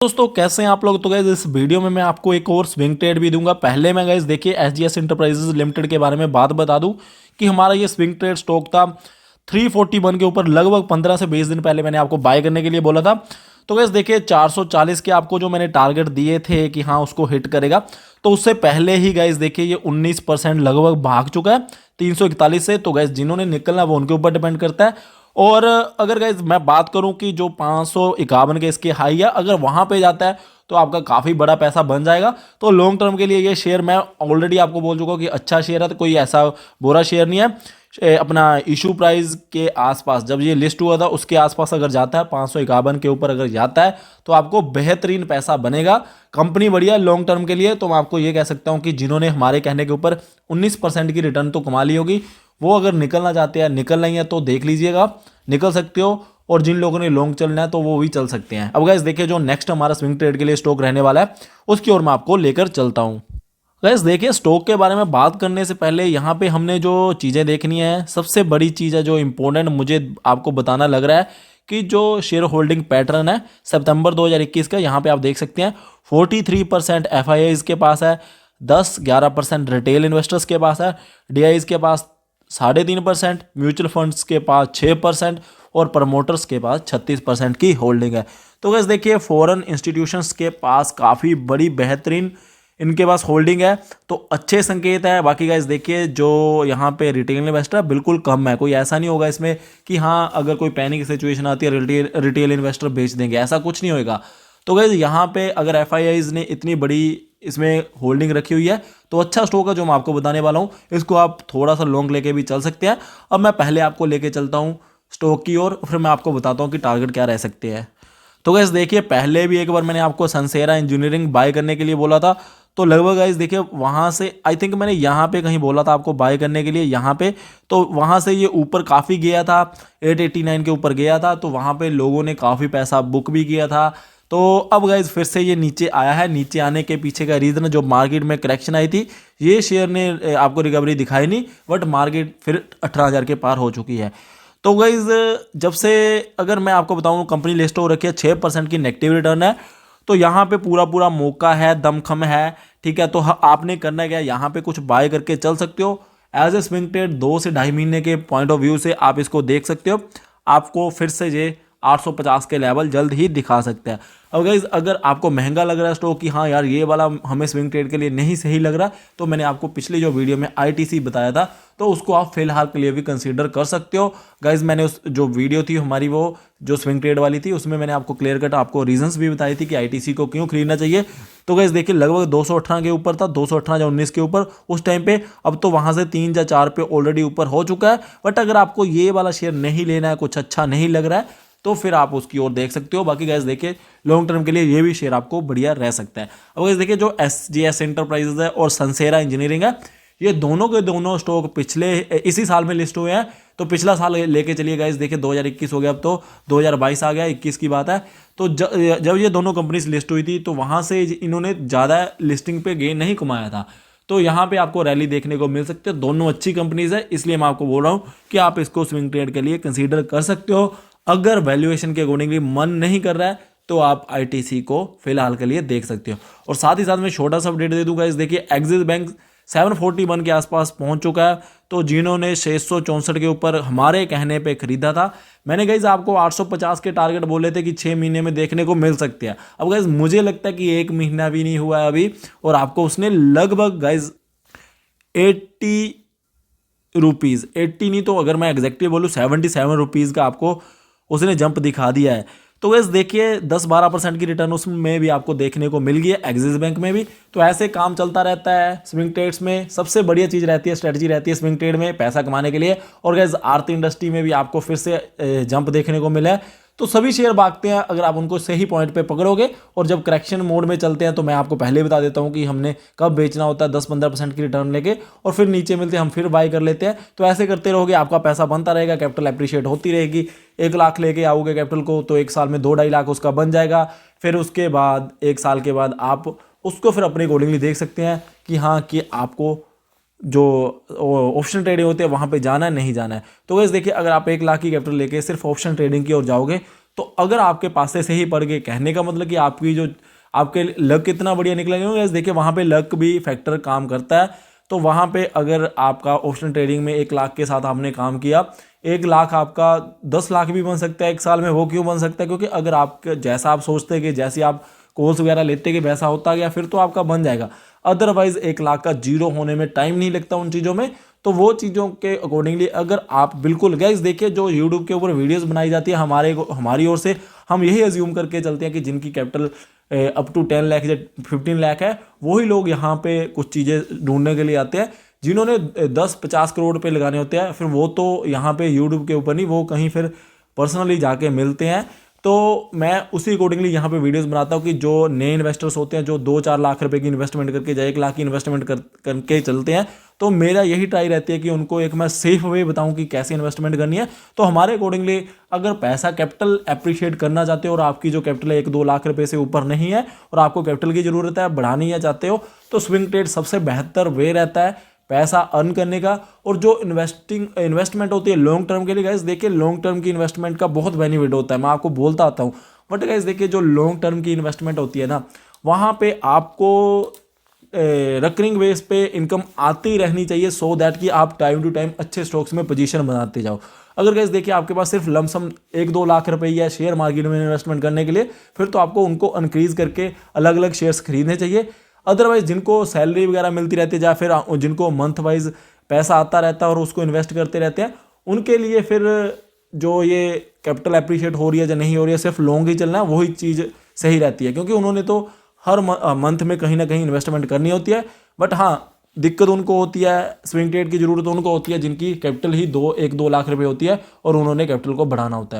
दोस्तों कैसे हैं आप लोग। तो गाइस इस वीडियो में मैं आपको एक और स्विंग ट्रेड भी दूंगा। पहले मैं गाइस देखिए एसजीएस इंटरप्राइजेज लिमिटेड के बारे में बात बता दूं कि हमारा ये स्विंग ट्रेड स्टॉक था 341 के ऊपर। लगभग 15 से 20 दिन पहले मैंने आपको बाय करने के लिए बोला था। तो गाइस देखिए 440 के आपको जो मैंने टारगेट दिए थे कि हाँ उसको हिट करेगा, तो उससे पहले ही गाइस देखिए ये 19% लगभग भाग चुका है 341 से। तो गाइस जिन्होंने निकलना वो उनके ऊपर डिपेंड करता है। और अगर गाइज मैं बात करूं कि जो 551 के इसके हाई है, अगर वहां पे जाता है तो आपका काफ़ी बड़ा पैसा बन जाएगा। तो लॉन्ग टर्म के लिए ये शेयर मैं ऑलरेडी आपको बोल चुका हूं कि अच्छा शेयर है, तो कोई ऐसा बुरा शेयर नहीं है। अपना इशू प्राइस के आसपास जब ये लिस्ट हुआ था उसके आसपास अगर जाता है 551 के ऊपर अगर जाता है तो आपको बेहतरीन पैसा बनेगा। कंपनी बढ़िया लॉन्ग टर्म के लिए। तो मैं आपको ये कह सकता हूं कि जिन्होंने हमारे कहने के ऊपर 19% की रिटर्न तो कमा ली होगी, वो अगर निकलना चाहते हैं, निकल नहीं है तो देख लीजिएगा, निकल सकते हो। और जिन लोगों ने लॉन्ग चलना है तो वो भी चल सकते हैं। अब गाइस देखिए जो नेक्स्ट हमारा स्विंग ट्रेड के लिए स्टॉक रहने वाला है उसकी ओर मैं आपको लेकर चलता हूं। गाइस देखिए स्टॉक के बारे में बात करने से पहले यहाँ पे हमने जो चीज़ें देखनी है, सबसे बड़ी चीज़ है जो इंपॉर्टेंट मुझे आपको बताना लग रहा है कि जो शेयर होल्डिंग पैटर्न है सितंबर 2021 का, यहाँ पे आप देख सकते हैं 43% एफ के पास है, 10-11% रिटेल इन्वेस्टर्स के पास है, डीआईज के पास 3.5%, म्यूचुअल फंड्स के पास 6% और प्रमोटर्स के पास 36% की होल्डिंग है। तो गाइस देखिए फॉरेन इंस्टीट्यूशंस के पास काफ़ी बड़ी बेहतरीन इनके पास होल्डिंग है, तो अच्छे संकेत है। बाकी गाइस देखिए जो यहाँ पे रिटेल इन्वेस्टर बिल्कुल कम है, कोई ऐसा नहीं होगा इसमें कि हाँ अगर कोई पैनिक सिचुएशन आती है रिटेल इन्वेस्टर बेच देंगे, ऐसा कुछ नहीं होगा। तो गाइस यहाँ पे अगर एफआईआईज ने इतनी बड़ी इसमें होल्डिंग रखी हुई है तो अच्छा स्टॉक है जो मैं आपको बताने वाला हूँ, इसको आप थोड़ा सा लॉन्ग लेके भी चल सकते हैं। अब मैं पहले आपको लेके चलता हूँ स्टॉक की ओर, फिर मैं आपको बताता हूँ कि टारगेट क्या रह सकते हैं। तो गाइस देखिए पहले भी एक बार मैंने आपको सनसेरा इंजीनियरिंग बाय करने के लिए बोला था, तो लगभग गाइस देखिए वहाँ से आई थिंक मैंने यहाँ पे कहीं बोला था आपको बाय करने के लिए यहाँ पे, तो वहाँ से ये ऊपर काफ़ी गया था, 889 के ऊपर गया था, तो वहाँ पे लोगों ने काफ़ी पैसा बुक भी किया था। तो अब गाइज फिर से ये नीचे आया है। नीचे आने के पीछे का रीज़न जो मार्केट में करेक्शन आई थी, ये शेयर ने आपको रिकवरी दिखाई नहीं, बट मार्केट फिर 18,000 के पार हो चुकी है। तो गाइज जब से अगर मैं आपको बताऊं कंपनी लिस्ट हो रखी है 6% की नेगेटिव रिटर्न है, तो यहाँ पे पूरा पूरा मौका है, दमखम है, ठीक है। तो आपने करना क्या, यहाँ पे कुछ बाय करके चल सकते हो एज ए स्विंग ट्रेड। 2 से ढाई महीने के पॉइंट ऑफ व्यू से आप इसको देख सकते हो। आपको फिर से ये 850 के लेवल जल्द ही दिखा सकते हैं। अब गाइज अगर आपको महंगा लग रहा है स्टॉक कि हाँ यार ये वाला हमें स्विंग ट्रेड के लिए नहीं सही लग रहा, तो मैंने आपको पिछली जो वीडियो में आईटीसी बताया था, तो उसको आप फिलहाल के लिए भी कंसीडर कर सकते हो। गाइज मैंने उस जो वीडियो थी हमारी वो जो स्विंग ट्रेड वाली थी उसमें मैंने आपको क्लियर कट आपको रीजंस भी बताई थी कि आईटीसी को क्यों खरीदना चाहिए। तो गाइज देखिए लगभग 218 के ऊपर था, 218 या 19 के ऊपर उस टाइम पे। अब तो वहां से 3 या 4 पे ऑलरेडी ऊपर हो चुका है। बट अगर आपको ये वाला शेयर नहीं लेना है, कुछ अच्छा नहीं लग रहा है, तो फिर आप उसकी ओर देख सकते हो। बाकी गाइस देखिए लॉन्ग टर्म के लिए ये भी शेयर आपको बढ़िया रह सकता है। अब गाइस देखिए जो एसजीएस इंटरप्राइजेज है और सनसेरा इंजीनियरिंग है, ये दोनों के दोनों स्टॉक पिछले इसी साल में लिस्ट हुए हैं। तो पिछला साल लेके चलिए गाइस, देखिए 2021 हो गया, अब तो 2022 आ गया, 21 की बात है। तो जब ये दोनों कंपनीज लिस्ट हुई थी तो वहां से इन्होंने ज़्यादा लिस्टिंग पे गेन नहीं कमाया था। तो यहाँ पे आपको रैली देखने को मिल सकती है। दोनों अच्छी कंपनीज है, इसलिए मैं आपको बोल रहा हूँ कि आप इसको स्विंग ट्रेड के लिए कंसीडर कर सकते हो। अगर वैल्यूएशन के अकॉर्डिंगली मन नहीं कर रहा है तो आप आईटीसी को फिलहाल के लिए देख सकते हो। और साथ ही साथ मैं छोटा सा अपडेट दे दूंगा, इस देखिए एक्सिस बैंक 741 के आसपास पहुंच चुका है। तो जिन्होंने 664 के ऊपर हमारे कहने पे खरीदा था, मैंने गाइज आपको 850 के टारगेट बोले थे कि 6 महीने में देखने को मिल सकते हैं। अब गाइज मुझे लगता है कि 1 महीना भी नहीं हुआ है अभी, और आपको उसने लगभग गाइज 80 रुपीज़, 80 नहीं तो अगर मैं एग्जैक्टली बोलूँ 77 रुपीज़ का आपको उसने जंप दिखा दिया है। तो वैसे देखिए 10-12% की रिटर्न उसमें भी आपको देखने को मिल गई है, एक्सिस बैंक में भी। तो ऐसे काम चलता रहता है स्विंग ट्रेड्स में। सबसे बढ़िया चीज़ रहती है, स्ट्रेटजी रहती है स्विंग ट्रेड में पैसा कमाने के लिए। और गैस आरती इंडस्ट्री में भी आपको फिर से जंप देखने को मिला है। तो सभी शेयर भागते हैं अगर आप उनको सही पॉइंट पे पकड़ोगे। और जब करेक्शन मोड में चलते हैं तो मैं आपको पहले बता देता हूं कि हमने कब बेचना होता है, 10-15% की रिटर्न लेके, और फिर नीचे मिलते हैं हम फिर बाय कर लेते हैं। तो ऐसे करते रहोगे, आपका पैसा बनता रहेगा, कैपिटल एप्रिशिएट होती रहेगी। 1 लाख लेके आओगे कैपिटल को तो 1 साल में 2-2.5 लाख उसका बन जाएगा। फिर उसके बाद 1 साल के बाद आप उसको फिर अपने अकॉर्डिंगली देख सकते हैं कि हाँ कि आपको जो ऑप्शन ट्रेडिंग होती है वहाँ पे जाना है नहीं जाना है। तो वैसे देखिए अगर आप 1 लाख की कैपिटल लेके सिर्फ ऑप्शन ट्रेडिंग की ओर जाओगे तो अगर आपके पास से ही पड़ गए, कहने का मतलब कि आपकी जो आपके लक कितना बढ़िया निकलेगा, देखिए वहाँ पे लक भी फैक्टर काम करता है। तो वहाँ पे अगर आपका ऑप्शन ट्रेडिंग में 1 लाख के साथ आपने काम किया, 1 लाख आपका 10 लाख भी बन सकता है एक साल में। वो क्यों बन सकता है? क्योंकि अगर आप जैसा आप सोचते हैं कि जैसे आप कोर्स वगैरह लेते कि वैसा होता गया, फिर तो आपका बन जाएगा। अदरवाइज 1 लाख का जीरो होने में टाइम नहीं लगता उन चीज़ों में। तो वो चीज़ों के अकॉर्डिंगली अगर आप बिल्कुल गाइस देखिए, जो यूट्यूब के ऊपर वीडियोस बनाई जाती है हमारी ओर से, हम यही अज्यूम करके चलते हैं कि जिनकी कैपिटल अप टू 10 लाख या 15 लाख है, वही लोग यहाँ पे कुछ चीज़ें ढूंढने के लिए आते हैं। जिन्होंने 10-50 करोड़ रुपए लगाने होते हैं, फिर वो तो यहाँ पे यूट्यूब के ऊपर नहीं, वो कहीं फिर पर्सनली जाके मिलते हैं। तो मैं उसी अकॉर्डिंगली यहाँ पे वीडियोस बनाता हूँ कि जो नए इन्वेस्टर्स होते हैं, जो 2-4 लाख रुपए की इन्वेस्टमेंट करके या 1 लाख की इन्वेस्टमेंट करके चलते हैं, तो मेरा यही ट्राई रहती है कि उनको एक मैं सेफ वे बताऊं कि कैसे इन्वेस्टमेंट करनी है। तो हमारे अकॉर्डिंगली अगर पैसा कैपिटल अप्रिशिएट करना चाहते हो और आपकी जो कैपिटल है 1-2 लाख रुपए से ऊपर नहीं है और आपको कैपिटल की जरूरत है, बढ़ानी है चाहते हो, तो स्विंग ट्रेड सबसे बेहतर वे रहता है पैसा अर्न करने का। और जो इन्वेस्टमेंट होती है लॉन्ग टर्म के लिए, गाइस देखिए लॉन्ग टर्म की इन्वेस्टमेंट का बहुत बेनिफिट होता है, मैं आपको बोलता आता हूँ। बट गाइस देखिए जो लॉन्ग टर्म की इन्वेस्टमेंट होती है ना, वहाँ पे आपको रिकरिंग बेस पे इनकम आती रहनी चाहिए, सो दैट कि आप टाइम टू टाइम अच्छे स्टॉक्स में पोजीशन बनाते जाओ। अगर गाइस देखिए आपके पास सिर्फ लमसम 1-2 लाख रुपए शेयर मार्केट में इन्वेस्टमेंट करने के लिए, फिर तो आपको उनको इंक्रीज करके अलग अलग शेयर्स खरीदने चाहिए। अदरवाइज जिनको सैलरी वगैरह मिलती रहती है या फिर जिनको मंथ वाइज पैसा आता रहता है और उसको इन्वेस्ट करते रहते हैं, उनके लिए फिर जो ये कैपिटल अप्रिशिएट हो रही है या नहीं हो रही है, सिर्फ लॉन्ग ही चलना है, वही चीज़ सही रहती है। क्योंकि उन्होंने तो हर मंथ में कहीं ना कहीं इन्वेस्टमेंट करनी होती है। बट हाँ, दिक्कत उनको होती है, स्विंग ट्रेड की जरूरत उनको होती है जिनकी कैपिटल ही 1-2 लाख रुपए होती है और उन्होंने कैपिटल को बढ़ाना होता है।